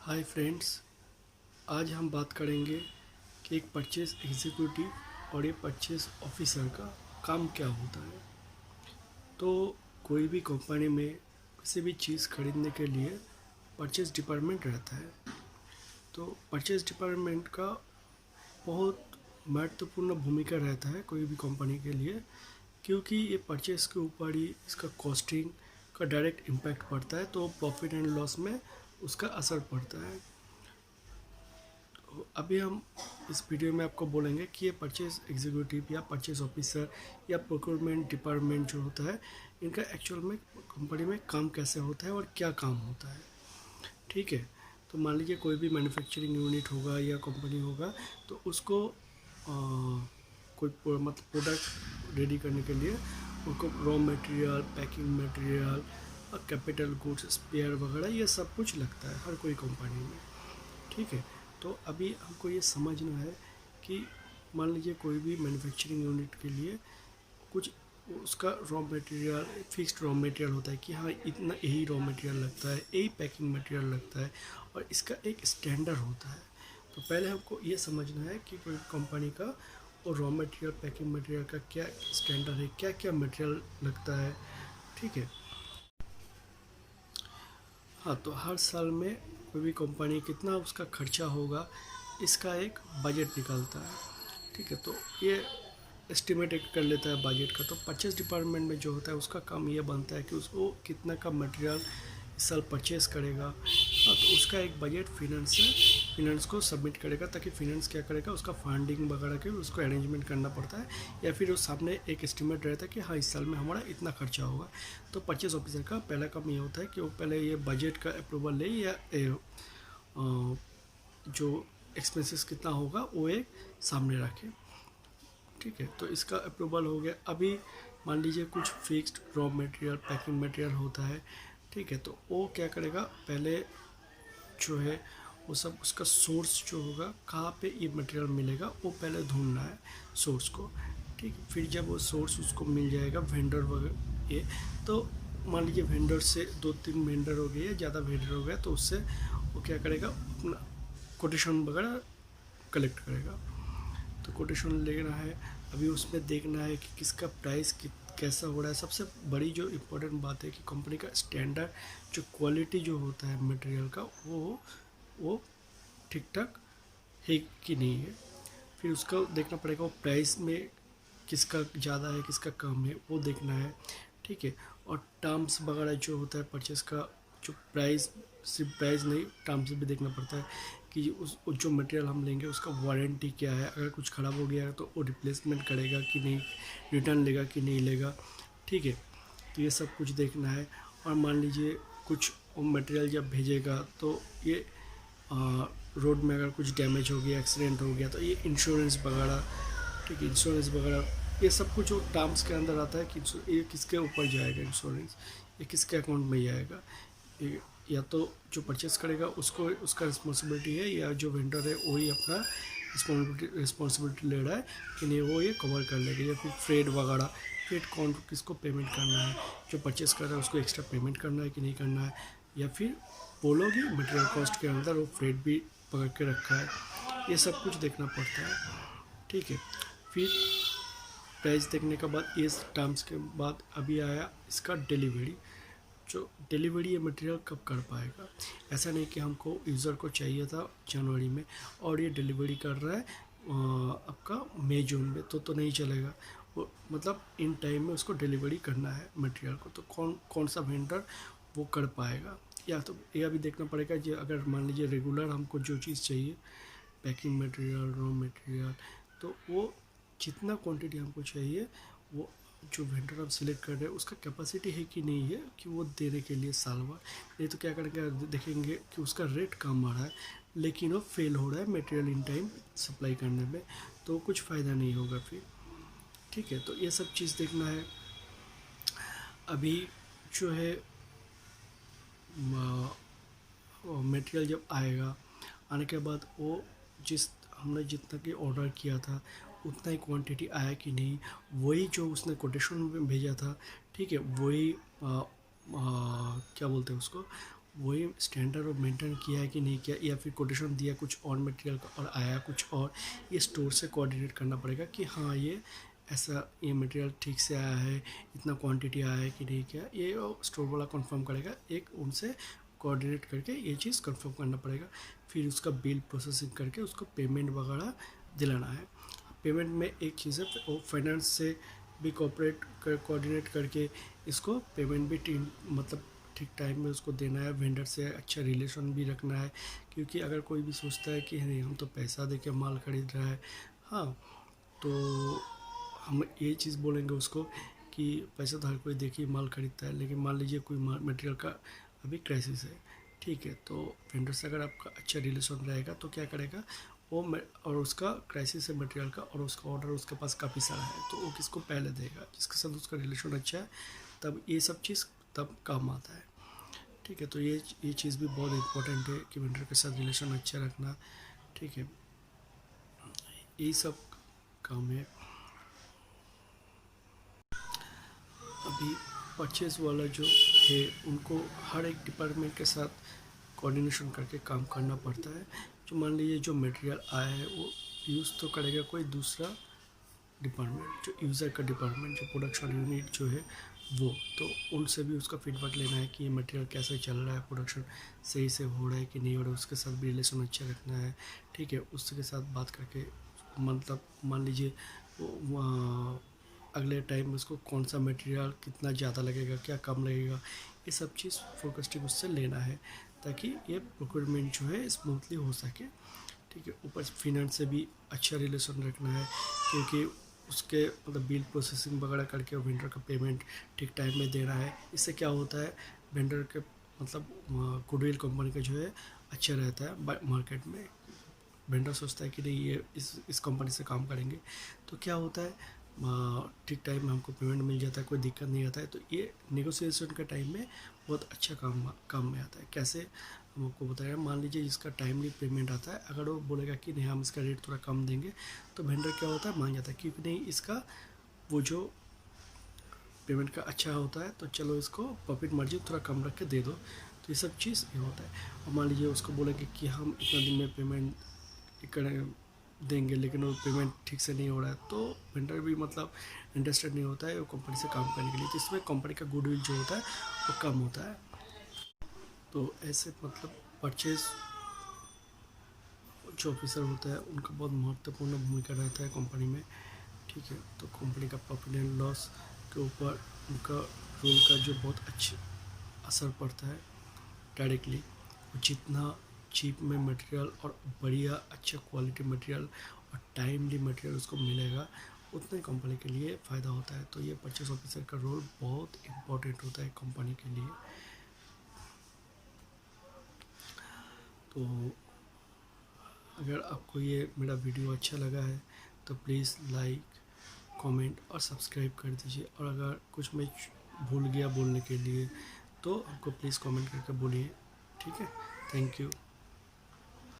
Hi friends, आज हम बात करेंगे कि एक परचेज़ एग्जीक्यूटिव और एक परचेज़ ऑफिसर का काम क्या होता है। तो कोई भी कंपनी में किसी भी चीज़ खरीदने के लिए परचेज़ डिपार्टमेंट रहता है। तो परचेज़ डिपार्टमेंट का बहुत महत्वपूर्ण भूमिका रहता है कोई भी कंपनी के लिए, क्योंकि ये परचेज़ के ऊपर ही इसका कॉस्टिंग का डायरेक्ट इम्पैक्ट पड़ता है, तो प्रॉफिट एंड लॉस में उसका असर पड़ता है। अभी हम इस वीडियो में आपको बोलेंगे कि ये परचेज़ एग्जीक्यूटिव या परचेज़ ऑफिसर या प्रोक्योरमेंट डिपार्टमेंट जो होता है, इनका एक्चुअल में कंपनी में काम कैसे होता है और क्या काम होता है। ठीक है, तो मान लीजिए कोई भी मैन्युफैक्चरिंग यूनिट होगा या कंपनी होगा, तो उसको मतलब प्रोडक्ट रेडी करने के लिए उनको रॉ मटेरियल, पैकिंग मटेरियल और कैपिटल गुड्स, स्पेयर वगैरह ये सब कुछ लगता है हर कोई कंपनी में। ठीक है, तो अभी हमको ये समझना है कि मान लीजिए कोई भी मैन्युफैक्चरिंग यूनिट के लिए कुछ उसका raw material, fixed raw material होता है कि हाँ इतना यही रॉ मटेरियल लगता है, यही पैकिंग मटेरियल लगता है और इसका एक स्टैंडर्ड होता है। तो पहले हमको ये समझना है कि कोई कंपनी का और रॉ मटेरियल, पैकिंग मटेरियल का क्या स्टैंडर्ड है, क्या क्या मटेरियल लगता है। ठीक है, हाँ, तो हर साल में कोई भी कंपनी कितना उसका खर्चा होगा, इसका एक बजट निकलता है। ठीक है, तो ये एस्टिमेट कर लेता है बजट का। तो परचेस डिपार्टमेंट में जो होता है उसका काम ये बनता है कि उसको कितना का मटेरियल इस साल परचेस करेगा। हाँ, तो उसका एक बजट फिनेंस को सबमिट करेगा, ताकि फिनेंस क्या करेगा, उसका फंडिंग वगैरह के उसको अरेंजमेंट करना पड़ता है, या फिर उस सामने एक एस्टिमेट रहता है कि हाँ इस साल में हमारा इतना खर्चा होगा। तो परचेस ऑफिसर का पहला काम ये होता है कि वो पहले ये बजट का अप्रूवल ले, या जो एक्सपेंसेस कितना होगा वो एक सामने रखे। ठीक है, तो इसका अप्रूवल हो गया। अभी मान लीजिए कुछ fixed raw material, packing material होता है। ठीक है, तो वो क्या करेगा, पहले जो है वो सब उसका सोर्स जो होगा, कहाँ पे ये मटेरियल मिलेगा, वो पहले ढूंढना है सोर्स को। ठीक है, फिर जब वो सोर्स उसको मिल जाएगा, वेंडर वगैरह ये, तो मान लीजिए वेंडर से 2-3 वेंडर हो गए या ज़्यादा वेंडर हो गया, तो उससे वो क्या करेगा, अपना कोटेशन वगैरह कलेक्ट करेगा। तो कोटेशन लेना है, अभी उसमें देखना है कि किसका प्राइस कैसा हो रहा है। सबसे बड़ी जो इम्पोर्टेंट बात है कि कंपनी का स्टैंडर्ड, जो क्वालिटी जो होता है मटेरियल का, वो ठीक ठाक है कि नहीं है। फिर उसका देखना पड़ेगा वो प्राइस में किसका ज़्यादा है, किसका कम है, वो देखना है। ठीक है, और टर्म्स वगैरह जो होता है परचेस का, जो प्राइस, सिर्फ प्राइस नहीं, टर्म्स भी देखना पड़ता है कि उस जो मटेरियल हम लेंगे उसका वारंटी क्या है, अगर कुछ ख़राब हो गया है तो वो रिप्लेसमेंट करेगा कि नहीं, रिटर्न लेगा कि नहीं लेगा। ठीक है, तो ये सब कुछ देखना है। और मान लीजिए कुछ मटेरियल जब भेजेगा, तो ये रोड में अगर कुछ डैमेज हो गया, एक्सीडेंट हो गया, तो ये इंश्योरेंस वगैरह, ठीक है, इंश्योरेंस वगैरह ये सब कुछ टर्म्स के अंदर आता है कि ये किसके ऊपर जाएगा इंश्योरेंस, ये किसके अकाउंट में जाएगा। ये या तो जो परचेस करेगा उसको उसका रिस्पॉन्सिबिलिटी है, या जो वेंडर है वही अपना रिस्पॉन्सिबिलिटी ले रहा है कि नहीं वो ये कवर कर लेगा। या फिर फ्रेड वगैरह, फ्रेड कौन किसको पेमेंट करना है, जो परचेस कर रहा है उसको एक्स्ट्रा पेमेंट करना है कि नहीं करना है, या फिर बोलोगे मटेरियल कॉस्ट के अंदर वो फ्रेड भी पकड़ के रखा है, ये सब कुछ देखना पड़ता है। ठीक है, फिर प्राइस देखने के बाद, ये टर्म्स के बाद अभी आया इसका डिलीवरी। जो डिलीवरी ये मटेरियल कब कर पाएगा। ऐसा नहीं कि हमको यूज़र को चाहिए था जनवरी में और ये डिलीवरी कर रहा है आपका मई जून में, तो नहीं चलेगा। वो मतलब इन टाइम में उसको डिलीवरी करना है मटेरियल को, तो कौन कौन सा वेंडर वो कर पाएगा। या तो यह भी देखना पड़ेगा, जो अगर मान लीजिए रेगुलर हमको जो चीज़ चाहिए, पैकिंग मटेरियल, रॉ मटेरियल, तो वो जितना क्वांटिटी हमको चाहिए, वो जो वेंडर आप सिलेक्ट कर रहे हैं उसका कैपेसिटी है कि नहीं है कि वो देने के लिए साल भर। नहीं तो क्या करेंगे, देखेंगे कि उसका रेट कम आ रहा है लेकिन वो फेल हो रहा है मटेरियल इन टाइम सप्लाई करने में, तो कुछ फ़ायदा नहीं होगा फिर। ठीक है, तो ये सब चीज़ देखना है। अभी जो है मटेरियल जब आएगा, आने के बाद वो हमने जितना कि ऑर्डर किया था उतना ही क्वांटिटी आया कि नहीं, वही जो उसने कोटेशन में भेजा था, ठीक है, वही क्या बोलते हैं उसको, वही स्टैंडर्ड और मेंटेन किया है कि नहीं किया, या फिर कोटेशन दिया कुछ और मटेरियल का और आया कुछ और, ये स्टोर से कोऑर्डिनेट करना पड़ेगा कि हाँ ये ऐसा ये मटेरियल ठीक से आया है, इतना क्वांटिटी आया है कि नहीं किया, ये स्टोर वाला कंफर्म करेगा। एक उनसे कोऑर्डिनेट करके ये चीज़ कंफर्म करना पड़ेगा। फिर उसका बिल प्रोसेसिंग करके उसको पेमेंट वगैरह दिलाना है। पेमेंट में एक चीज़ है, वो फाइनेंस से भी कोऑर्डिनेट करके इसको पेमेंट भी मतलब ठीक टाइम में उसको देना है। वेंडर से अच्छा रिलेशन भी रखना है, क्योंकि अगर कोई भी सोचता है कि नहीं हम तो पैसा दे के माल खरीद रहा है, हाँ, तो हम ये चीज़ बोलेंगे उसको कि पैसा तो हर कोई दे के माल खरीदता है, लेकिन मान लीजिए कोई मटेरियल का अभी क्राइसिस है, ठीक है, तो वेंडर से अगर आपका अच्छा रिलेशन रहेगा तो क्या करेगा वो, और उसका क्राइसिस है मटेरियल का और उसका ऑर्डर उसके पास काफ़ी सारा है, तो वो किसको पहले देगा, जिसके साथ उसका रिलेशन अच्छा है, तब ये सब चीज़ तब काम आता है। ठीक है, तो ये चीज़ भी बहुत इम्पोर्टेंट है कि वेंडर के साथ रिलेशन अच्छा रखना। ठीक है, यही सब काम है। अभी परचेज़ वाला जो है उनको हर एक डिपार्टमेंट के साथ कोऑर्डिनेशन करके काम करना पड़ता है। जो मान लीजिए जो मटेरियल आया है वो यूज़ तो करेगा कोई दूसरा डिपार्टमेंट, जो यूज़र का डिपार्टमेंट, जो प्रोडक्शन यूनिट जो है वो, तो उनसे भी उसका फीडबैक लेना है कि ये मटेरियल कैसे चल रहा है, प्रोडक्शन सही से हो रहा है कि नहीं हो रहा है, उसके साथ भी रिलेशन अच्छा रखना है। ठीक है, उसके साथ बात करके मतलब मान लीजिए अगले टाइम में उसको कौन सा मटेरियल कितना ज़्यादा लगेगा, क्या कम लगेगा, ये सब चीज़ फोकस्टिंग उससे लेना है, ताकि ये प्रोक्योरमेंट जो है स्मूथली हो सके। ठीक है, ऊपर फिनेंस से भी अच्छा रिलेशन रखना है, क्योंकि उसके मतलब बिल प्रोसेसिंग वगैरह करके वेंडर का पेमेंट ठीक टाइम में देना है। इससे क्या होता है, वेंडर के मतलब गुडविल कंपनी का जो है अच्छा रहता है मार्केट में। वेंडर सोचता है कि नहीं ये इस कंपनी से काम करेंगे, तो क्या होता है ठीक टाइम में हमको पेमेंट मिल जाता है, कोई दिक्कत नहीं आता है। तो ये नेगोशिएशन के टाइम में बहुत अच्छा काम में आता है। कैसे हम आपको बताया, मान लीजिए इसका टाइमली पेमेंट आता है, अगर वो बोलेगा कि नहीं हम इसका रेट थोड़ा कम देंगे, तो वेंडर क्या होता है मान जाता है, क्योंकि नहीं इसका वो जो पेमेंट का अच्छा होता है, तो चलो इसको प्रॉफिट मार्जिन थोड़ा कम रख के दे दो। तो ये सब चीज़ ये होता है। और मान लीजिए उसको बोलेंगे कि हम इतना दिन में पेमेंट करें देंगे, लेकिन वो पेमेंट ठीक से नहीं हो रहा है, तो वेंडर भी मतलब इंटरेस्टेड नहीं होता है वो कंपनी से काम करने के लिए। तो इसमें कंपनी का गुडविल जो होता है वो कम होता है। तो ऐसे मतलब परचेज जो ऑफिसर होता है उनका बहुत महत्वपूर्ण भूमिका रहता है कंपनी में। ठीक है, तो कंपनी का प्रॉफिट एंड लॉस के ऊपर उनका रोल का जो बहुत अच्छा असर पड़ता है डायरेक्टली। जितना चीप में मटेरियल और बढ़िया अच्छा क्वालिटी मटेरियल और टाइमली मटेरियल उसको मिलेगा, उतने कंपनी के लिए फ़ायदा होता है। तो ये परचेस ऑफिसर का रोल बहुत इम्पोर्टेंट होता है कंपनी के लिए। तो अगर आपको ये मेरा वीडियो अच्छा लगा है तो प्लीज़ लाइक, कमेंट और सब्सक्राइब कर दीजिए। और अगर कुछ मैं भूल गया बोलने के लिए तो आपको प्लीज़ कमेंट करके बोलिए। ठीक है, थैंक यू।